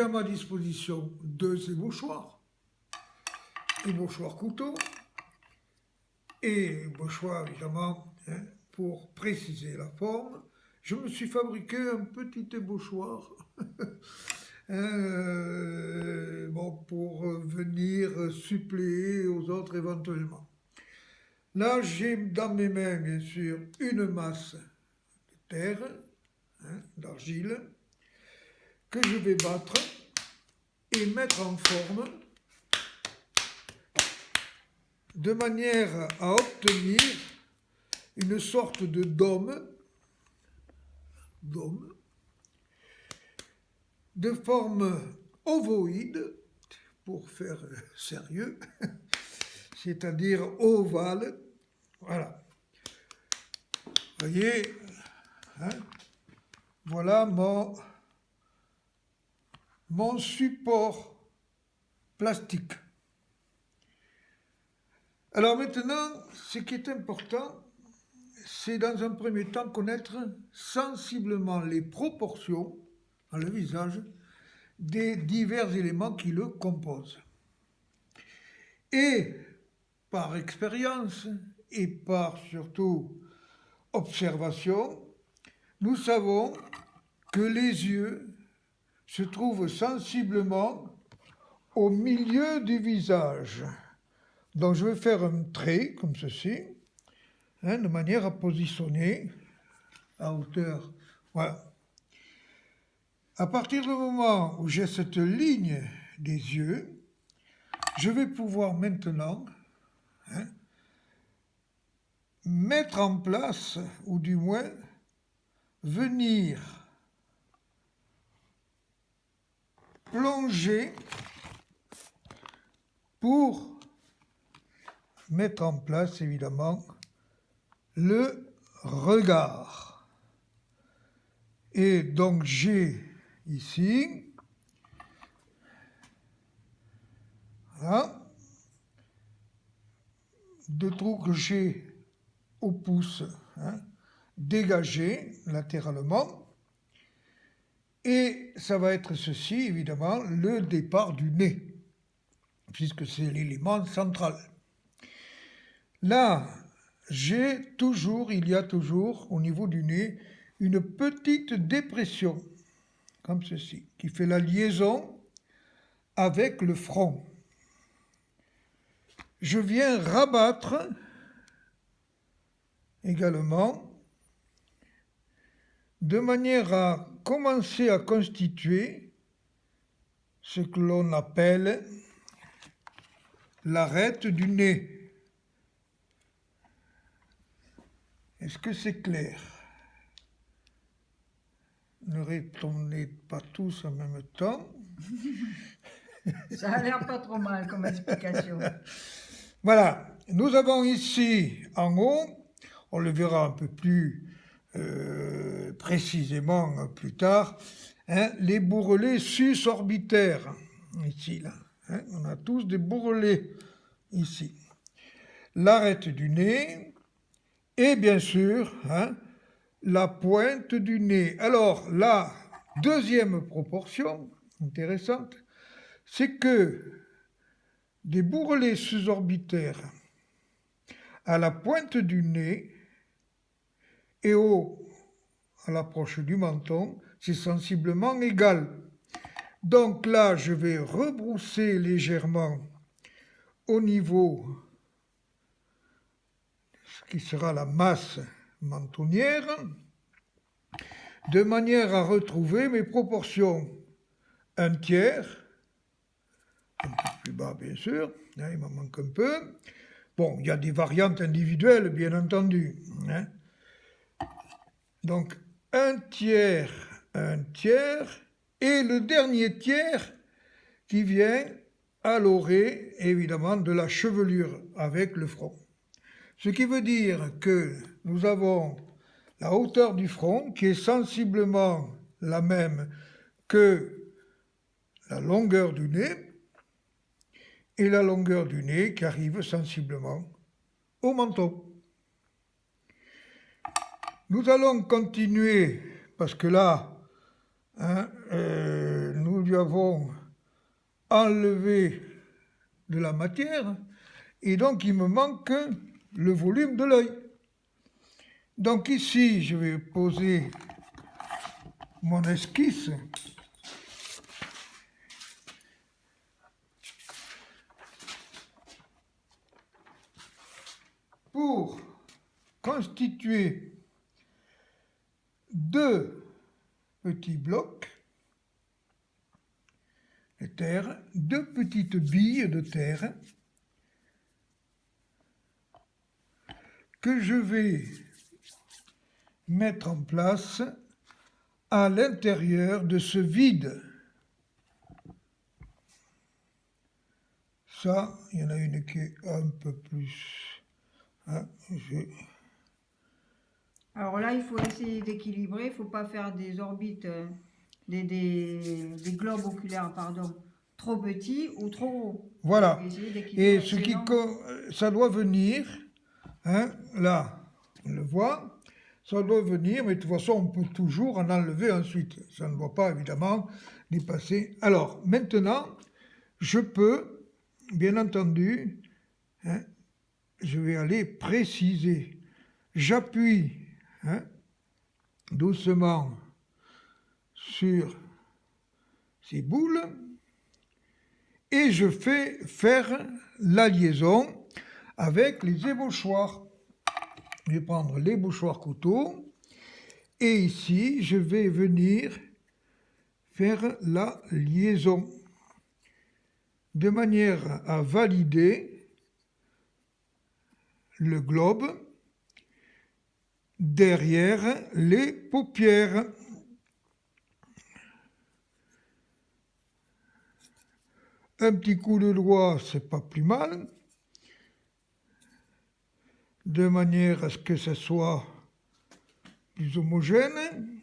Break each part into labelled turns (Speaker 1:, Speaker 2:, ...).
Speaker 1: à ma disposition deux ébauchoirs, ébauchoir couteau et ébauchoir évidemment pour préciser la forme. Je me suis fabriqué un petit ébauchoir pour venir suppléer aux autres éventuellement. Là, j'ai dans mes mains, bien sûr, une masse de terre, d'argile, que je vais battre et mettre en forme de manière à obtenir une sorte de dôme de forme ovoïde, pour faire sérieux, c'est-à-dire ovale. Voilà. Vous voyez, voilà mon support plastique. Alors maintenant, ce qui est important, c'est dans un premier temps connaître sensiblement les proportions dans le visage des divers éléments qui le composent. Et par expérience et par surtout observation, nous savons que les yeux se trouvent sensiblement au milieu du visage. Donc je vais faire un trait comme ceci, de manière à positionner à hauteur. Voilà. À partir du moment où j'ai cette ligne des yeux, je vais pouvoir maintenant mettre en place, ou du moins venir plonger pour mettre en place évidemment le regard. Et donc j'ai ici, voilà, deux trous que j'ai au pouce, dégagés latéralement. Et ça va être ceci, évidemment, le départ du nez, puisque c'est l'élément central. Là, il y a toujours au niveau du nez une petite dépression, comme ceci, qui fait la liaison avec le front. Je viens rabattre également de manière à commencer à constituer ce que l'on appelle l'arête du nez. Est-ce que c'est clair? Ne répondez pas tous en même temps.
Speaker 2: Ça a l'air pas trop mal comme explication.
Speaker 1: Voilà, nous avons ici en haut, on le verra un peu plus précisément plus tard, les bourrelets susorbitaires, ici, là. On a tous des bourrelets ici. L'arête du nez et bien sûr la pointe du nez. Alors la deuxième proportion intéressante, c'est que des bourrelets susorbitaires à la pointe du nez et à l'approche du menton, c'est sensiblement égal. Donc là, je vais rebrousser légèrement au niveau de ce qui sera la masse mentonnière, de manière à retrouver mes proportions. Un tiers, un peu plus bas bien sûr, il m'en manque un peu. Bon, il y a des variantes individuelles, bien entendu. Donc, un tiers, et le dernier tiers qui vient à l'orée, évidemment, de la chevelure avec le front. Ce qui veut dire que nous avons la hauteur du front qui est sensiblement la même que la longueur du nez, et la longueur du nez qui arrive sensiblement au menton. Nous allons continuer, parce que là, nous lui avons enlevé de la matière, et donc il me manque le volume de l'œil. Donc ici, je vais poser mon esquisse. Pour constituer deux petits blocs de terre, deux petites billes de terre que je vais mettre en place à l'intérieur de ce vide. Ça, il y en a une qui est un peu plus... hein,
Speaker 2: Alors là, il faut essayer d'équilibrer. Il ne faut pas faire des orbites, des globes oculaires, pardon, trop petits ou trop gros.
Speaker 1: Voilà.
Speaker 2: Essayer d'équilibrer,
Speaker 1: Et
Speaker 2: sinon-
Speaker 1: ça doit venir, hein, là, on le voit, ça doit venir, mais de toute façon, on peut toujours en enlever ensuite. Ça ne doit pas, évidemment, dépasser. Alors, maintenant, je peux, bien entendu, hein, je vais aller préciser. J'appuie, hein, doucement sur ces boules et je fais faire la liaison avec les ébauchoirs. Je vais prendre l'ébauchoir couteau et ici je vais venir faire la liaison de manière à valider le globe derrière les paupières. Un petit coup de doigt, c'est pas plus mal, de manière à ce que ce soit plus homogène.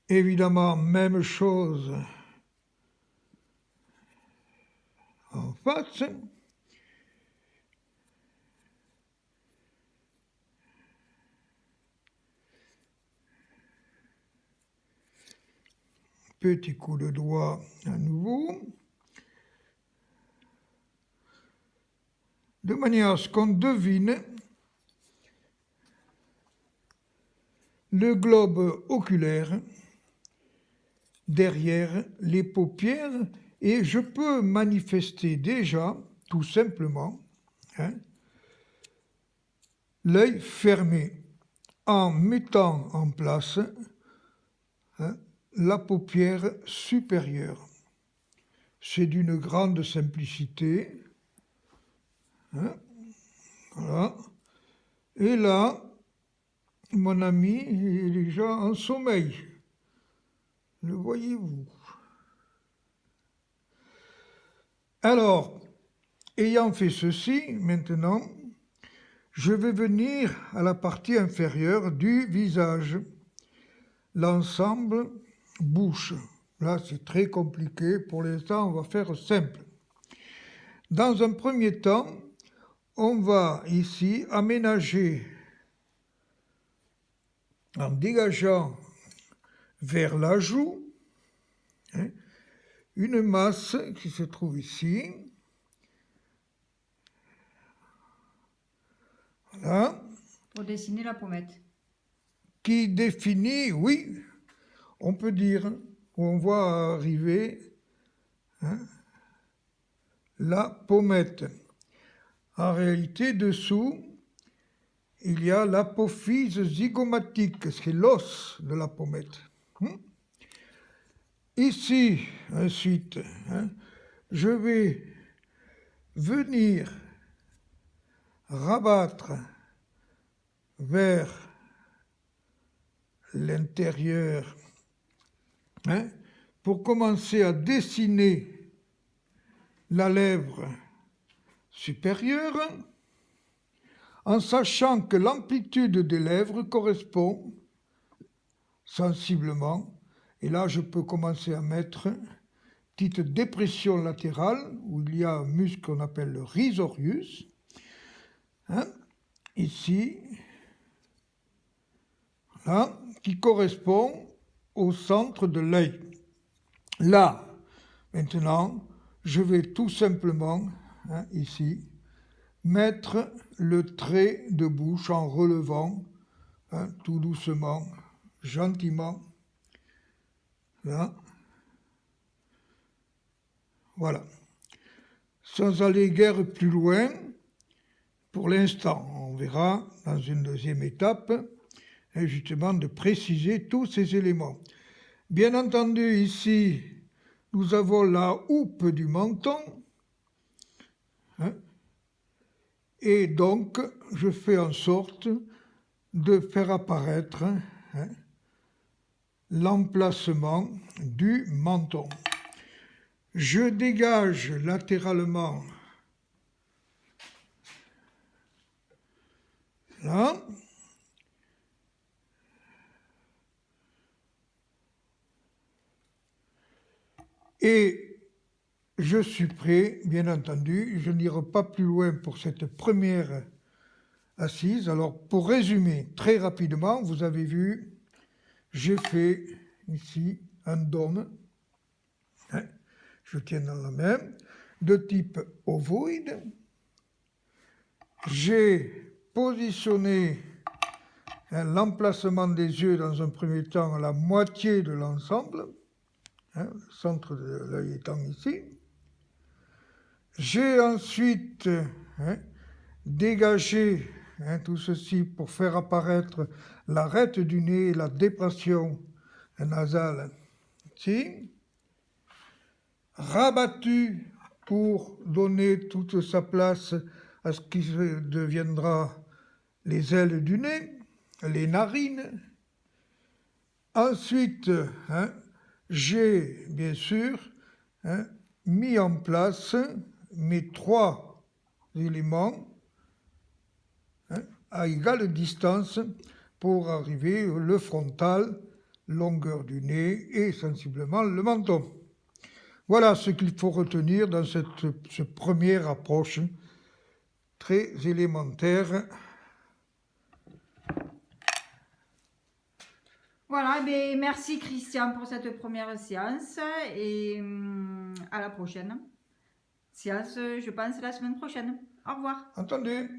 Speaker 1: Évidemment, même chose en face. Petit coup de doigt à nouveau. De manière à ce qu'on devine le globe oculaire derrière les paupières et je peux manifester déjà, tout simplement, hein, l'œil fermé en mettant en place, hein, la paupière supérieure. C'est d'une grande simplicité. Hein, voilà. Et là, mon ami est déjà en sommeil. Le voyez-vous? Alors, ayant fait ceci, maintenant, je vais venir à la partie inférieure du visage. L'ensemble bouche. Là, c'est très compliqué. Pour l'instant, on va faire simple. Dans un premier temps, on va ici aménager en dégageant vers la joue, hein, une masse qui se trouve ici. Voilà.
Speaker 2: Pour dessiner la pommette.
Speaker 1: Qui définit, oui, on peut dire, où on voit arriver, hein, la pommette. En réalité, dessous, il y a l'apophyse zygomatique, c'est l'os de la pommette. Ici, ensuite, hein, je vais venir rabattre vers l'intérieur, hein, pour commencer à dessiner la lèvre supérieure, en sachant que l'amplitude des lèvres correspond sensiblement, et là je peux commencer à mettre une petite dépression latérale, où il y a un muscle qu'on appelle le risorius, hein, ici, voilà, qui correspond au centre de l'œil. Là, maintenant, je vais tout simplement, ici, mettre le trait de bouche en relevant, tout doucement, gentiment. Là. Voilà. Sans aller guère plus loin, pour l'instant, on verra dans une deuxième étape, justement de préciser tous ces éléments. Bien entendu, ici, nous avons la houppe du menton, et donc je fais en sorte de faire apparaître l'emplacement du menton. Je dégage latéralement là. Et je suis prêt, bien entendu, je n'irai pas plus loin pour cette première assise. Alors, pour résumer très rapidement, vous avez vu, j'ai fait ici un dôme, je tiens dans la main, de type ovoïde. J'ai positionné l'emplacement des yeux dans un premier temps à la moitié de l'ensemble, le centre de l'œil étant ici. J'ai ensuite dégagé tout ceci pour faire apparaître l'arête du nez et la dépression nasale ici. Rabattu pour donner toute sa place à ce qui deviendra les ailes du nez, les narines. Ensuite, j'ai bien sûr mis en place mes 3 éléments à égale distance pour arriver le frontal, longueur du nez et sensiblement le menton. Voilà ce qu'il faut retenir dans cette première approche très élémentaire.
Speaker 2: Voilà, ben, merci Christian pour cette première séance et à la prochaine séance, je pense la semaine prochaine. Au revoir.
Speaker 1: Entendu.